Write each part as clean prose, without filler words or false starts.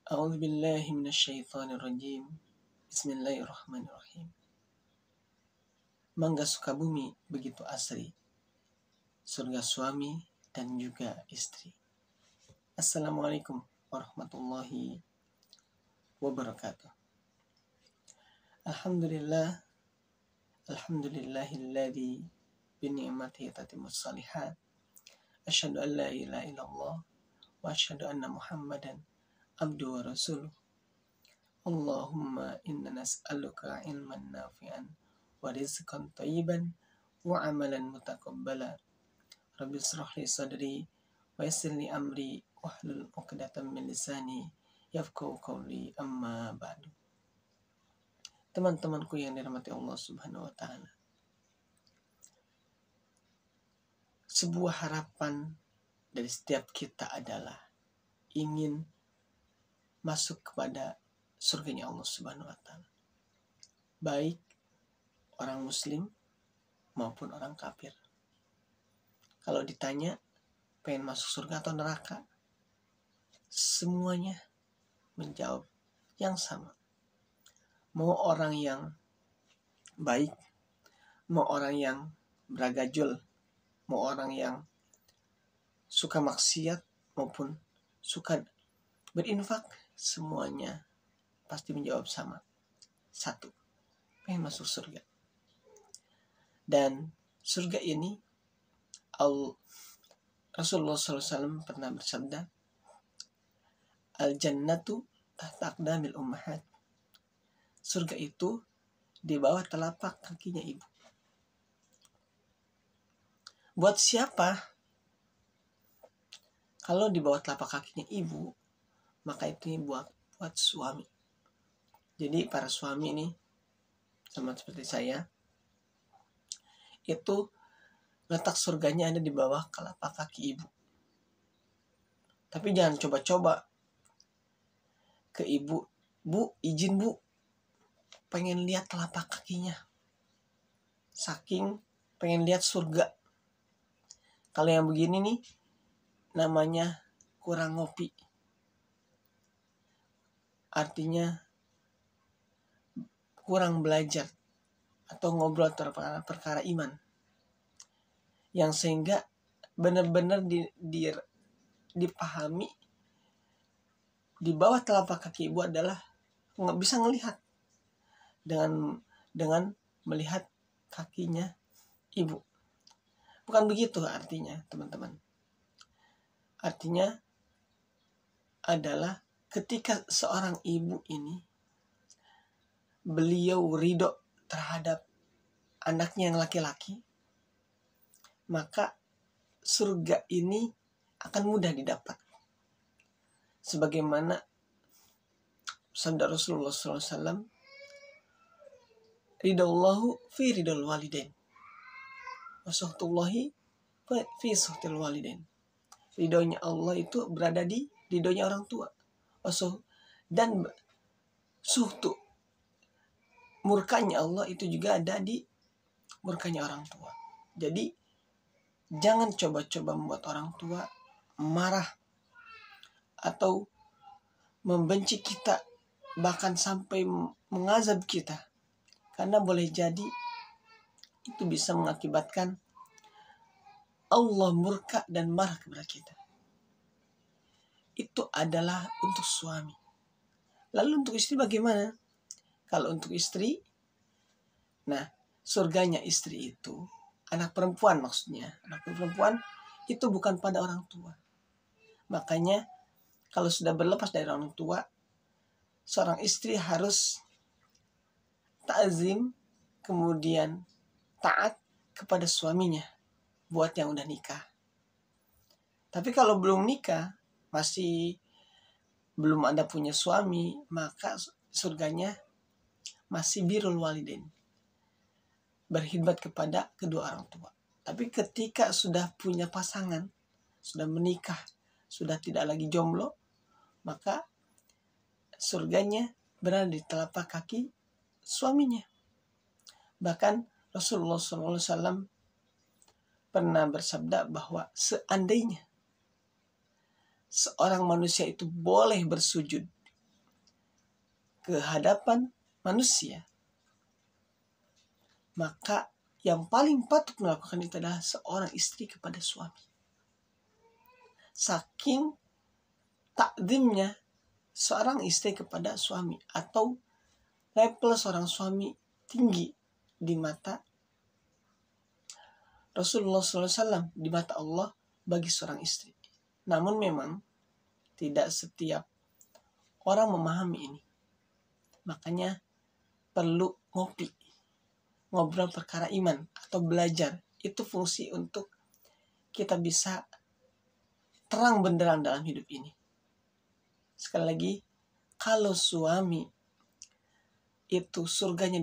A'udzu billahi minasyaitonir rajim. Bismillahirrahmanirrahim. Mangga Sukabumi begitu asri, surga suami dan juga istri. Assalamualaikum warahmatullahi wabarakatuh. Alhamdulillahilladzi bi ni'matihi tatimmus shalihat. Asyhadu an la ilaha illallah wa asyhadu anna Muhammadan abduhu wa rasuluh. Allahumma inna nas'aluka ilman nafi'an wa rizqan thayyiban wa amalan mutaqabbala. Rabbi shrah li sadri wa yassir li amri wahlul 'uqdatam min lisani yafqahu qawli, amma ba'du. Teman-temanku yang dirahmati Allah Subhanahu wa taala. Sebuah harapan dari setiap kita adalah ingin masuk kepada surganya Allah Subhanahu wa taala. Baik orang muslim maupun orang kafir. Kalau ditanya pengen masuk surga atau neraka, semuanya menjawab yang sama. Mau orang yang baik, mau orang yang beragajul, mau orang yang suka maksiat maupun suka berinfak, semuanya pasti menjawab sama. Satu, pengen masuk surga. Dan surga ini Rasulullah SAW pernah bersabda, Al-jannatu tahta aqdamil ummahat. Surga itu di bawah telapak kakinya ibu. Buat siapa? Kalau di bawah telapak kakinya ibu, maka itu buat suami. Jadi para suami ini, sama seperti saya, itu letak surganya ada di bawah telapak kaki ibu. Tapi jangan coba-coba ke ibu, Bu, izin Bu, pengen lihat telapak kakinya. Saking pengen lihat surga. Kalau yang begini nih, namanya kurang ngopi. Artinya kurang belajar atau ngobrol tentang perkara iman. Yang sehingga benar-benar dipahami di bawah telapak kaki ibu adalah nggak bisa ngelihat dengan melihat kakinya ibu. Bukan begitu artinya, teman-teman. Artinya adalah ketika seorang ibu ini beliau ridho terhadap anaknya yang laki-laki, maka surga ini akan mudah didapat. Sebagaimana sabda Rasulullah SAW, ridallahu fi ridal walidain, wa suhtullahi fi suhtil walidain. Ridhonya Allah itu berada di ridhonya orang tua. Dan suhtu, murkanya Allah itu juga ada di murkanya orang tua. Jadi jangan coba-coba membuat orang tua marah atau membenci kita, bahkan sampai mengazab kita. Karena boleh jadi itu bisa mengakibatkan Allah murka dan marah kepada kita. Itu adalah untuk suami. Lalu untuk istri bagaimana? Kalau untuk istri, nah surganya istri itu anak perempuan maksudnya. Anak perempuan itu bukan pada orang tua. Makanya kalau sudah berlepas dari orang tua, seorang istri harus ta'zim, kemudian taat kepada suaminya buat yang udah nikah. Tapi kalau belum nikah, masih belum ada punya suami, maka surganya masih birrul walidain, berkhidmat kepada kedua orang tua. Tapi ketika sudah punya pasangan, sudah menikah, sudah tidak lagi jomblo, maka surganya berada di telapak kaki suaminya. Bahkan Rasulullah SAW pernah bersabda bahwa seandainya seorang manusia itu boleh bersujud ke hadapan manusia, maka yang paling patut melakukan itu adalah seorang istri kepada suami. Saking takdimnya seorang istri kepada suami, atau level seorang suami tinggi di mata Rasulullah SAW, di mata Allah bagi seorang istri. Namun memang tidak setiap orang memahami ini. Makanya perlu ngobrol perkara iman atau belajar. Itu fungsi untuk kita bisa terang benderang dalam hidup ini. Sekali lagi, kalau suami itu surganya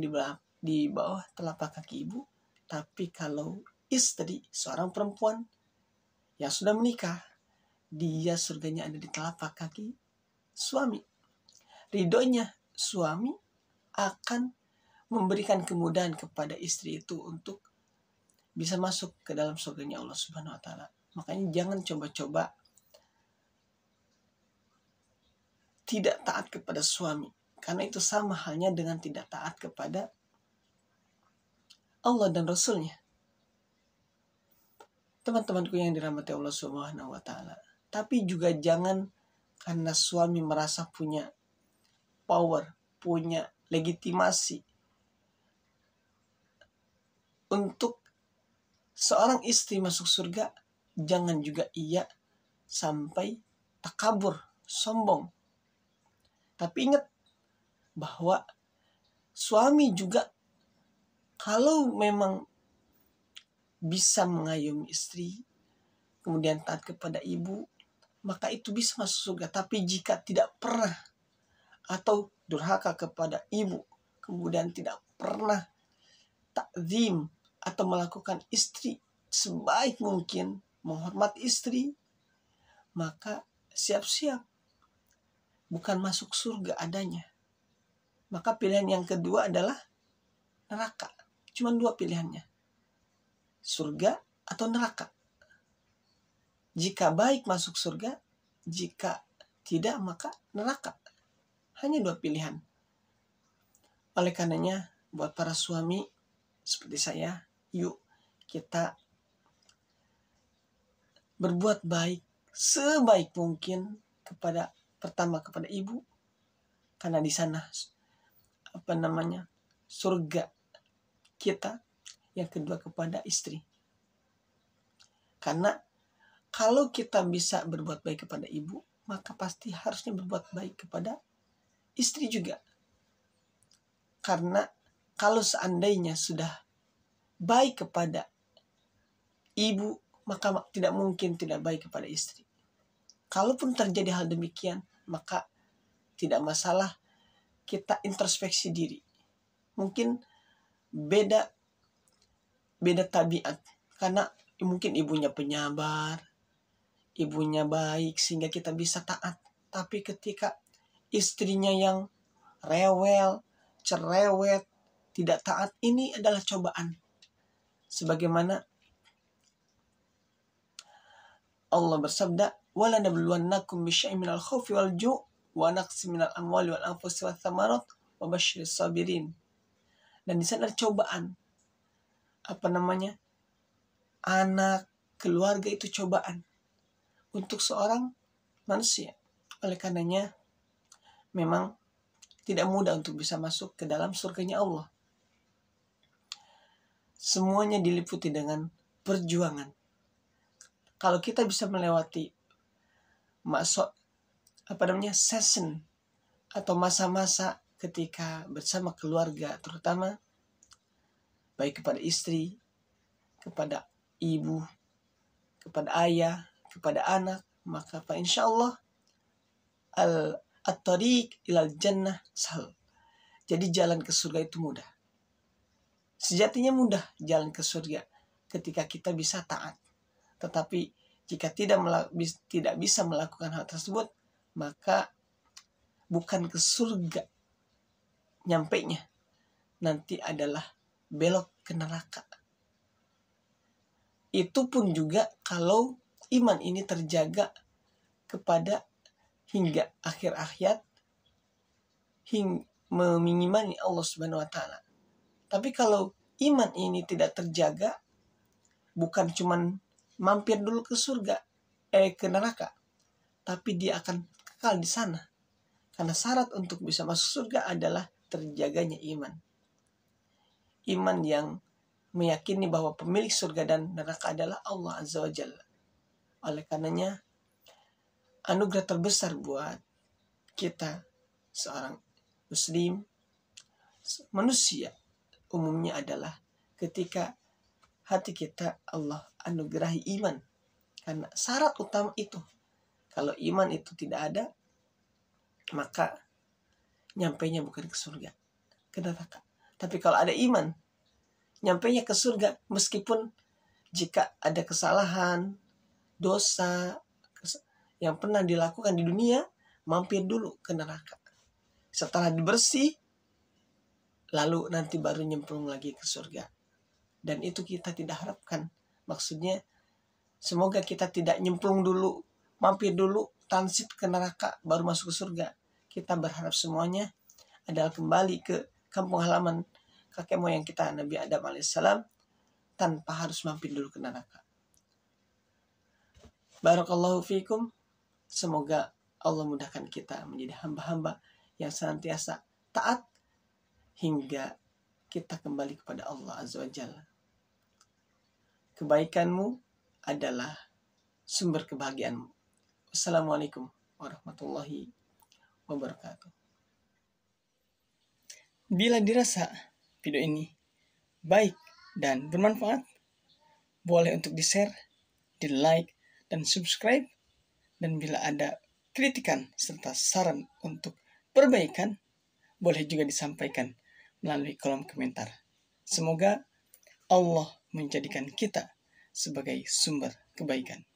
di bawah telapak kaki ibu, tapi kalau istri, seorang perempuan yang sudah menikah, dia surganya ada di telapak kaki suami. Ridhonya suami akan memberikan kemudahan kepada istri itu untuk bisa masuk ke dalam surganya Allah Subhanahu wa taala. Makanya jangan coba-coba tidak taat kepada suami, karena itu sama halnya dengan tidak taat kepada Allah dan Rasul-Nya. Teman-temanku yang dirahmati Allah Subhanahu wa taala. Tapi juga jangan karena suami merasa punya power, punya legitimasi untuk seorang istri masuk surga, jangan juga ia sampai takabur, sombong. Tapi ingat bahwa suami juga kalau memang bisa mengayomi istri, kemudian taat kepada ibu, maka itu bisa masuk surga. Tapi jika tidak pernah atau durhaka kepada ibu, kemudian tidak pernah takzim atau melakukan istri sebaik mungkin, menghormati istri, maka siap-siap bukan masuk surga adanya. Maka pilihan yang kedua adalah neraka. Cuma dua pilihannya, surga atau neraka. Jika baik masuk surga, jika tidak maka neraka. Hanya dua pilihan. Oleh karenanya buat para suami seperti saya, yuk kita berbuat baik sebaik mungkin pertama kepada ibu, karena di sana surga kita. Yang kedua kepada istri, karena kalau kita bisa berbuat baik kepada ibu, maka pasti harusnya berbuat baik kepada istri juga. Karena kalau seandainya sudah baik kepada ibu, maka tidak mungkin tidak baik kepada istri. Kalaupun terjadi hal demikian, maka tidak masalah kita introspeksi diri. Mungkin beda tabiat, karena mungkin ibunya penyabar, ibunya baik sehingga kita bisa taat. Tapi ketika istrinya yang rewel, cerewet, tidak taat, ini adalah cobaan. Sebagaimana Allah bersabda, "Wala nabluwannakum bisyai'in minal khaufi wal ju' wa naqsin minal amwali wal anfusi wath thamarat wa basyiris sabirin." Dan di sana ada cobaan. Anak, keluarga itu cobaan untuk seorang manusia. Oleh karenanya memang tidak mudah untuk bisa masuk ke dalam surganya Allah. Semuanya diliputi dengan perjuangan. Kalau kita bisa melewati season atau masa-masa ketika bersama keluarga, terutama baik kepada istri, kepada ibu, kepada ayah, kepada anak, maka insyaallah at-tariq ilal jannah sahal. Jadi jalan ke surga itu mudah. Sejatinya mudah jalan ke surga ketika kita bisa taat. Tetapi jika tidak bisa melakukan hal tersebut, maka bukan ke surga nyampainya, nanti adalah belok ke neraka. Itu pun juga kalau iman ini terjaga kepada hingga akhir hayat, mengimani Allah Subhanahu wa taala. Tapi kalau iman ini tidak terjaga, bukan cuman mampir dulu ke surga, ke neraka, tapi dia akan kekal di sana. Karena syarat untuk bisa masuk surga adalah terjaganya iman. Iman yang meyakini bahwa pemilik surga dan neraka adalah Allah Azza wa Jalla. Oleh karenanya, anugerah terbesar buat kita seorang muslim, manusia umumnya adalah ketika hati kita Allah anugerahi iman. Karena syarat utama itu, kalau iman itu tidak ada, maka nyampainya bukan ke surga, ke neraka. Tapi kalau ada iman, nyampainya ke surga meskipun jika ada kesalahan, dosa yang pernah dilakukan di dunia, mampir dulu ke neraka. Setelah dibersih, lalu nanti baru nyemplung lagi ke surga. Dan itu kita tidak harapkan. Maksudnya, semoga kita tidak nyemplung dulu, mampir dulu, transit ke neraka, baru masuk ke surga. Kita berharap semuanya adalah kembali ke kampung halaman kakek moyang kita, Nabi Adam alaihissalam, tanpa harus mampir dulu ke neraka. Barakallahu fikum. Semoga Allah mudahkan kita menjadi hamba-hamba yang senantiasa taat hingga kita kembali kepada Allah Azza wa Jalla. Kebaikanmu adalah sumber kebahagiaanmu. Wassalamualaikum warahmatullahi wabarakatuh. Bila dirasa video ini baik dan bermanfaat, boleh untuk di-share, di-like, dan subscribe. Dan bila ada kritikan serta saran untuk perbaikan, boleh juga disampaikan melalui kolom komentar. Semoga Allah menjadikan kita sebagai sumber kebaikan.